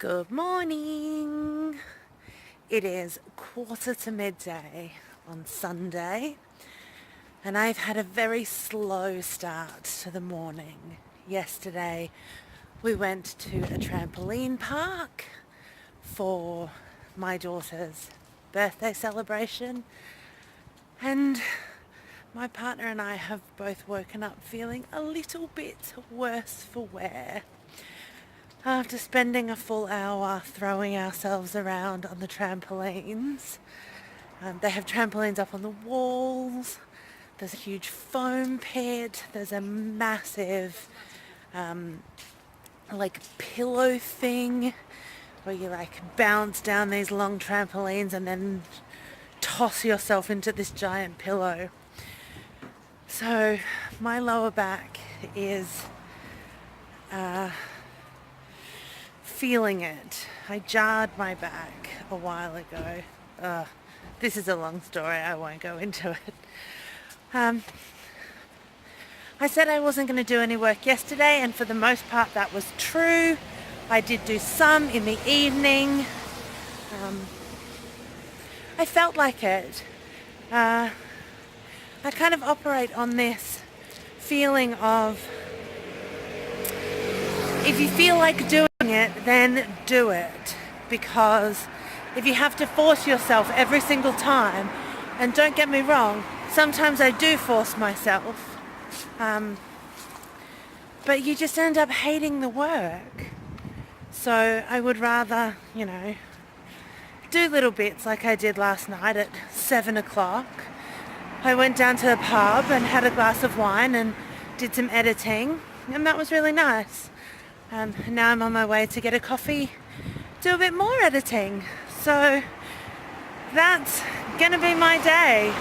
Good morning. It is 1:45 on Sunday and I've had a very slow start to the morning. Yesterday we went to a trampoline park for my daughter's birthday celebration, and my partner and I have both woken up feeling a little bit worse for wear after spending a full hour throwing ourselves around on the trampolines. They have trampolines up on the walls. There's a huge foam pit. There's a massive pillow thing where you bounce down these long trampolines and then toss yourself into this giant pillow. So my lower back is feeling it. I jarred my back a while ago. This is a long story, I won't go into it. I said I wasn't going to do any work yesterday, and for the most part that was true. I did do some in the evening. I felt like it. I kind of operate on this feeling of, if you feel like doing it, then do it. Because if you have to force yourself every single time, and don't get me wrong, sometimes I do force myself, but you just end up hating the work. So I would rather, do little bits like I did last night at 7 o'clock. I went down to the pub and had a glass of wine and did some editing, and that was really nice. And now I'm on my way to get a coffee, do a bit more editing. So that's going to be my day.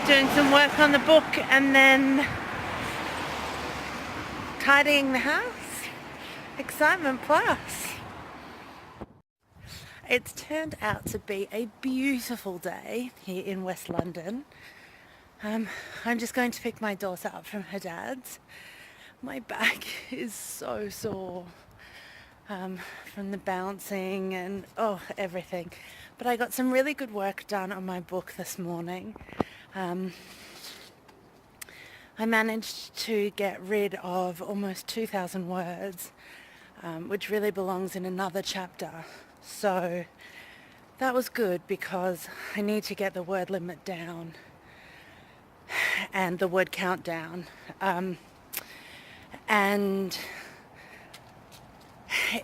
Doing some work on the book and then tidying the house. Excitement plus. It's turned out to be a beautiful day here in West London. I'm just going to pick my daughter up from her dad's. My back is so sore from the bouncing and everything. But I got some really good work done on my book this morning. I managed to get rid of almost 2,000 words, which really belongs in another chapter. So that was good because I need to get the word limit down and the word count down. And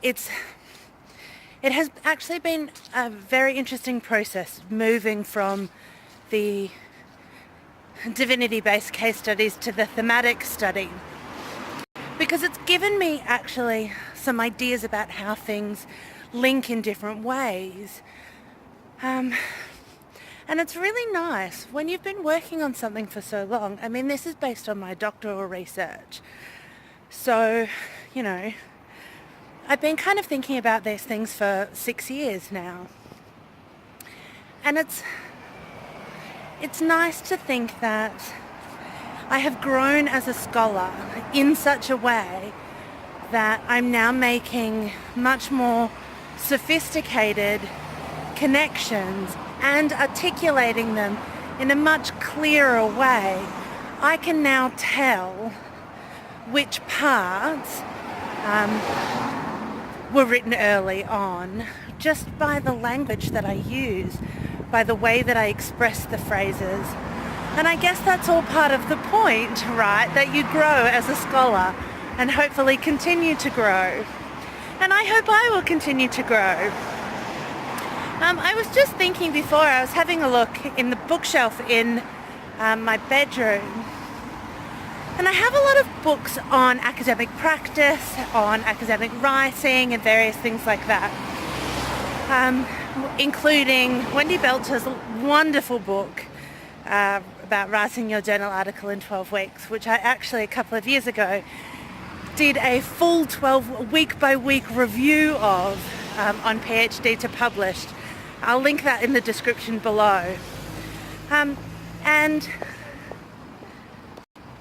it has actually been a very interesting process moving from the divinity-based case studies to the thematic study, because it's given me actually some ideas about how things link in different ways. And it's really nice when you've been working on something for so long. I mean, this is based on my doctoral research. So, I've been kind of thinking about these things for 6 years now. And it's nice to think that I have grown as a scholar in such a way that I'm now making much more sophisticated connections and articulating them in a much clearer way. I can now tell which parts were written early on just by the language that I use, by the way that I express the phrases. And I guess that's all part of the point, right? That you grow as a scholar and hopefully continue to grow. And I hope I will continue to grow. I was just thinking before, I was having a look in the bookshelf in my bedroom, and I have a lot of books on academic practice, on academic writing and various things like that, including Wendy Belcher's wonderful book about writing your journal article in 12 weeks, which I actually a couple of years ago did a full 12 week by week review of on PhD to Published. I'll link that in the description below. And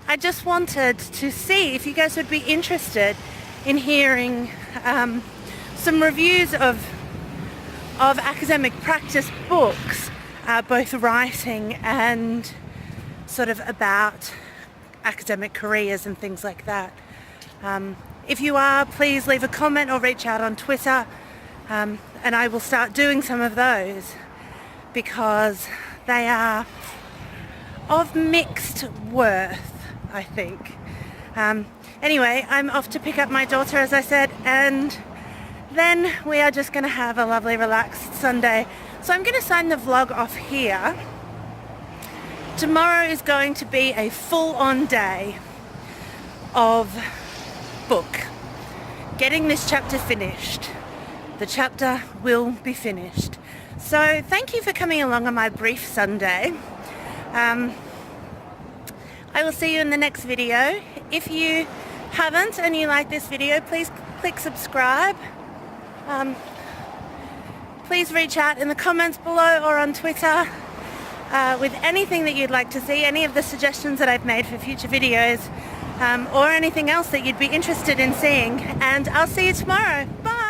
I just wanted to see if you guys would be interested in hearing some reviews of academic practice books, both writing and sort of about academic careers and things like that. If you are, please leave a comment or reach out on Twitter, and I will start doing some of those, because they are of mixed worth, I think. Anyway, I'm off to pick up my daughter, as I said, and then we are just going to have a lovely relaxed Sunday. So I'm going to sign the vlog off here. Tomorrow is going to be a full-on day of book. Getting this chapter finished. The chapter will be finished. So thank you for coming along on my brief Sunday. I will see you in the next video. If you haven't and you like this video, please click subscribe. Please reach out in the comments below or on Twitter with anything that you'd like to see, any of the suggestions that I've made for future videos, or anything else that you'd be interested in seeing. And I'll see you tomorrow. Bye!